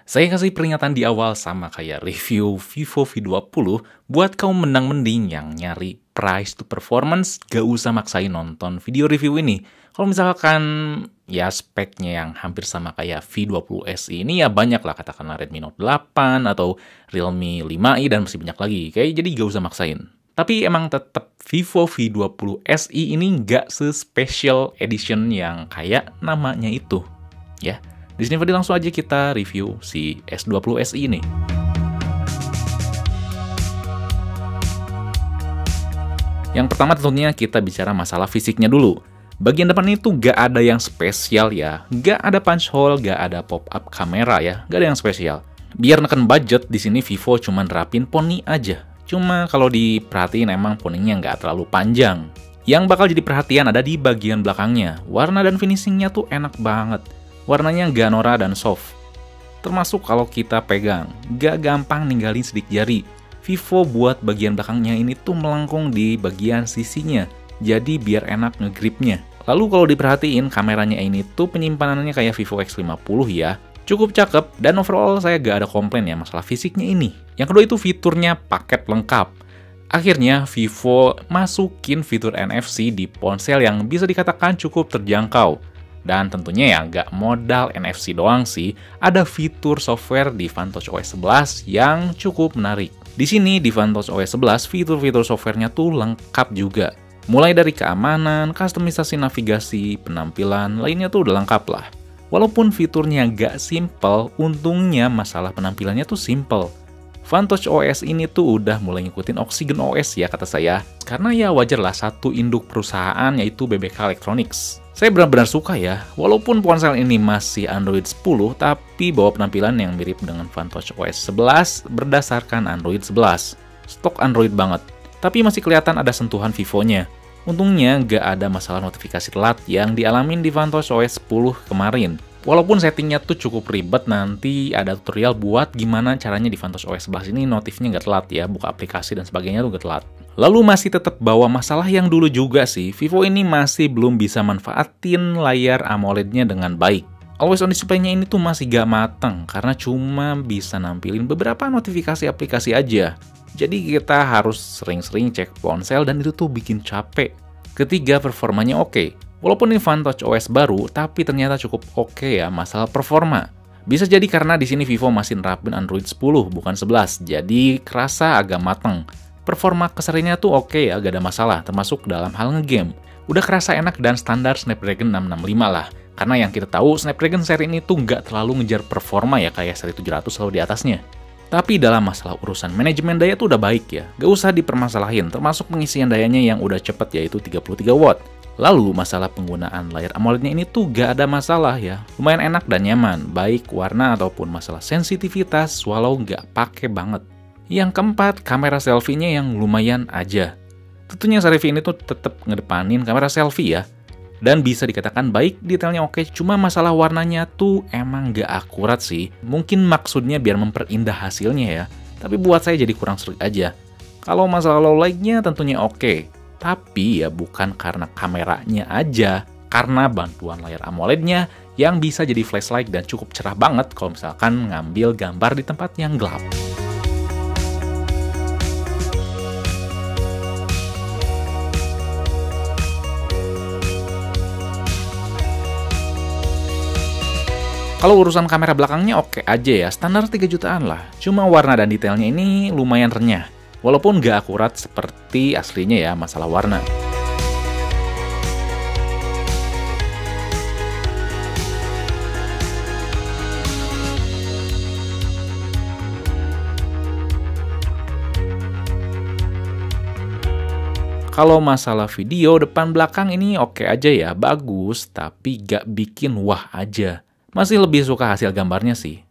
Saya kasih peringatan di awal sama kayak review Vivo V20, buat kaum menang mending yang nyari price to performance, gak usah maksain nonton video review ini. Kalau misalkan ya speknya yang hampir sama kayak V20 SE ini ya banyak lah, katakanlah Redmi Note 8 atau Realme 5i dan masih banyak lagi. Jadi gak usah maksain. Tapi emang tetap Vivo V20 SE ini nggak se-special edition yang kayak namanya itu. Ya, di sini langsung aja kita review si S20 SE ini. Yang pertama tentunya kita bicara masalah fisiknya dulu. Bagian depan itu nggak ada yang spesial ya, nggak ada punch hole, nggak ada pop-up kamera ya, nggak ada yang spesial. Biar neken budget, di sini Vivo cuma nerapin poni aja. Cuma kalau diperhatiin emang poninya nggak terlalu panjang. Yang bakal jadi perhatian ada di bagian belakangnya. Warna dan finishingnya tuh enak banget. Warnanya nggak norak dan soft. Termasuk kalau kita pegang, nggak gampang ninggalin sidik jari. Vivo buat bagian belakangnya ini tuh melengkung di bagian sisinya. Jadi biar enak ngegripnya. Lalu kalau diperhatiin, kameranya ini tuh penyimpanannya kayak Vivo X50 ya. Cukup cakep, dan overall saya gak ada komplain ya masalah fisiknya ini. Yang kedua itu fiturnya paket lengkap. Akhirnya Vivo masukin fitur NFC di ponsel yang bisa dikatakan cukup terjangkau. Dan tentunya ya nggak modal NFC doang sih, ada fitur software di Vantage OS 11 yang cukup menarik. Di sini di Vantage OS 11 fitur-fitur softwarenya tuh lengkap juga. Mulai dari keamanan, kustomisasi navigasi, penampilan, lainnya tuh udah lengkap lah. Walaupun fiturnya nggak simple, untungnya masalah penampilannya tuh simple. Vantage OS ini tuh udah mulai ngikutin Oxygen OS ya kata saya. Karena ya wajar lah satu induk perusahaan yaitu BBK Electronics. Saya benar-benar suka ya, walaupun ponsel ini masih Android 10, tapi bawa penampilan yang mirip dengan Vantage OS 11 berdasarkan Android 11. Stok Android banget, tapi masih kelihatan ada sentuhan Vivo-nya. Untungnya nggak ada masalah notifikasi telat yang dialamin di Vantage OS 10 kemarin. Walaupun settingnya tuh cukup ribet, nanti ada tutorial buat gimana caranya di Vantage OS 11 ini notifnya nggak telat ya, buka aplikasi dan sebagainya tuh nggak telat. Lalu masih tetap bawa masalah yang dulu juga sih, Vivo ini masih belum bisa manfaatin layar AMOLED-nya dengan baik. Always on display-nya ini tuh masih gak mateng, karena cuma bisa nampilin beberapa notifikasi aplikasi aja. Jadi kita harus sering-sering cek ponsel dan itu tuh bikin capek. Ketiga, performanya oke. Walaupun ini Vantage OS baru, tapi ternyata cukup oke ya masalah performa. Bisa jadi karena di sini Vivo masih nerapin Android 10 bukan 11, jadi kerasa agak mateng. Performa keserinnya tuh oke ya, gak ada masalah, termasuk dalam hal ngegame. Udah kerasa enak dan standar Snapdragon 665 lah. Karena yang kita tahu Snapdragon seri ini tuh nggak terlalu ngejar performa ya kayak seri 700 atau di atasnya. Tapi dalam masalah urusan manajemen daya tuh udah baik ya, gak usah dipermasalahin, termasuk pengisian dayanya yang udah cepet yaitu 33 watt. Lalu masalah penggunaan layar AMOLED-nya ini tuh gak ada masalah ya, lumayan enak dan nyaman, baik warna ataupun masalah sensitivitas walau nggak pakai banget. Yang keempat, kamera selfie-nya yang lumayan aja. Tentunya seri V ini tuh tetap ngedepanin kamera selfie ya. Dan bisa dikatakan baik, detailnya oke, cuma masalah warnanya tuh emang gak akurat sih. Mungkin maksudnya biar memperindah hasilnya ya, tapi buat saya jadi kurang serik aja. Kalau masalah low light-nya tentunya oke, tapi ya bukan karena kameranya aja, karena bantuan layar AMOLED-nya yang bisa jadi flashlight dan cukup cerah banget kalau misalkan ngambil gambar di tempat yang gelap. Kalau urusan kamera belakangnya oke aja ya, standar 3 jutaan lah. Cuma warna dan detailnya ini lumayan renyah. Walaupun nggak akurat seperti aslinya ya masalah warna. Kalau masalah video, depan belakang ini oke aja ya, bagus, tapi gak bikin wah aja. Masih lebih suka hasil gambarnya sih.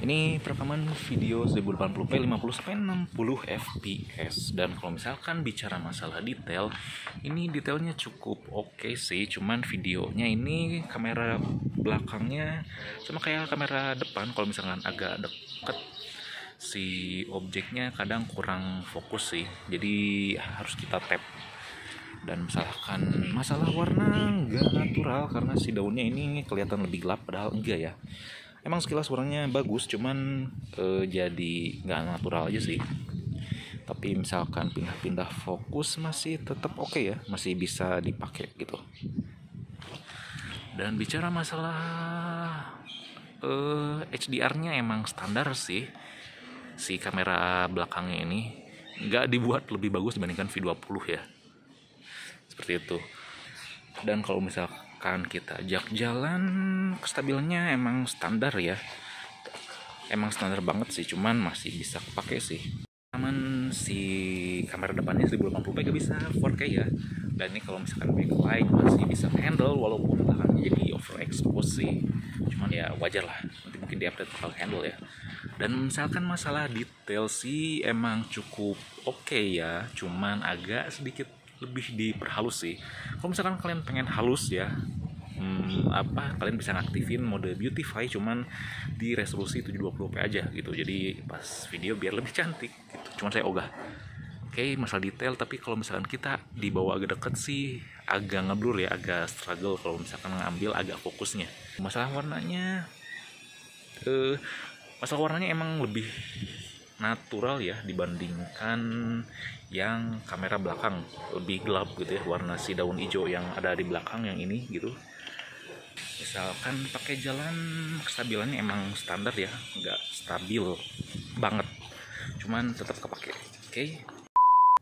Ini perekaman video 1080p 50-60 fps. Dan kalau misalkan bicara masalah detail, ini detailnya cukup oke sih. Cuman videonya ini kamera belakangnya sama kayak kamera depan. Kalau misalkan agak deket, si objeknya kadang kurang fokus sih. Jadi harus kita tap. Dan misalkan masalah warna nggak natural karena si daunnya ini kelihatan lebih gelap padahal enggak ya. Emang sekilas warnanya bagus, cuman jadi nggak natural aja sih. Tapi misalkan pindah-pindah fokus masih tetap oke ya, masih bisa dipakai gitu. Dan bicara masalah HDR-nya emang standar sih. Si kamera belakangnya ini nggak dibuat lebih bagus dibandingkan V20 ya. Seperti itu. Dan kalau misalkan kita ajak jalan, kestabilannya emang standar ya. Emang standar banget sih, cuman masih bisa kepake sih. Aman, si kamera depannya 1080p gak bisa 4K ya. Dan ini kalau misalkan backlight masih bisa handle, walaupun belakangnya jadi overexpose sih. Cuman ya wajar lah, nanti mungkin di-update bakal handle ya. Dan misalkan masalah detail sih emang cukup oke ya, cuman agak sedikit lebih diperhalus sih. Kalau misalkan kalian pengen halus ya, kalian bisa ngaktifin mode beautify, cuman di resolusi 720p aja gitu, jadi pas video biar lebih cantik gitu. Cuman saya ogah. Oke, masalah detail, tapi kalau misalkan kita dibawa agak deket sih agak ngeblur ya, agak struggle kalau misalkan ngambil agak fokusnya. Masalah warnanya emang lebih natural ya dibandingkan yang kamera belakang, lebih gelap gitu ya, warna si daun hijau yang ada di belakang yang ini gitu. Misalkan pakai jalan, kestabilannya emang standar ya, nggak stabil banget, cuman tetap kepake. Oke.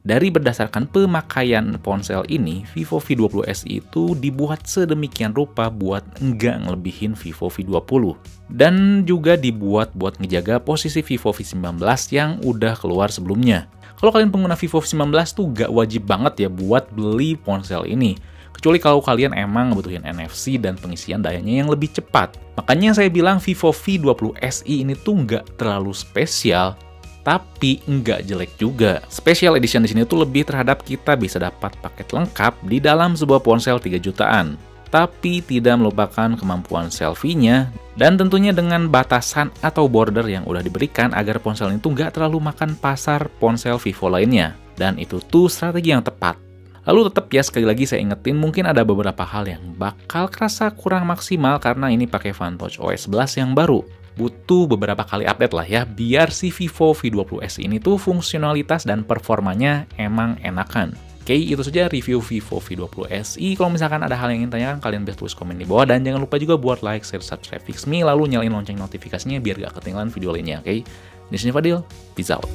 Dari berdasarkan pemakaian ponsel ini, Vivo V20 SE itu dibuat sedemikian rupa buat nggak ngelebihin Vivo V20. Dan juga dibuat buat ngejaga posisi Vivo V19 yang udah keluar sebelumnya. Kalau kalian pengguna Vivo V19 tuh nggak wajib banget ya buat beli ponsel ini. Kecuali kalau kalian emang ngebutuhin NFC dan pengisian dayanya yang lebih cepat. Makanya saya bilang Vivo V20 SE ini tuh nggak terlalu spesial, tapi nggak jelek juga. Special edition di sini tuh lebih terhadap kita bisa dapat paket lengkap di dalam sebuah ponsel 3 jutaan. Tapi tidak melupakan kemampuan selfie-nya, dan tentunya dengan batasan atau border yang udah diberikan agar ponsel ini tuh nggak terlalu makan pasar ponsel Vivo lainnya. Dan itu tuh strategi yang tepat. Lalu tetap ya, sekali lagi saya ingetin, mungkin ada beberapa hal yang bakal kerasa kurang maksimal karena ini pakai Fantouch OS 11 yang baru. Butuh beberapa kali update lah ya, biar si Vivo V20 SE ini tuh fungsionalitas dan performanya emang enakan. Oke, itu saja review Vivo V20 SE. Kalau misalkan ada hal yang ingin tanyakan, kalian bisa tulis komen di bawah. Dan jangan lupa juga buat like, share, subscribe Fix Me, lalu nyalain lonceng notifikasinya biar gak ketinggalan video lainnya, oke? Di sini Fadil, peace out.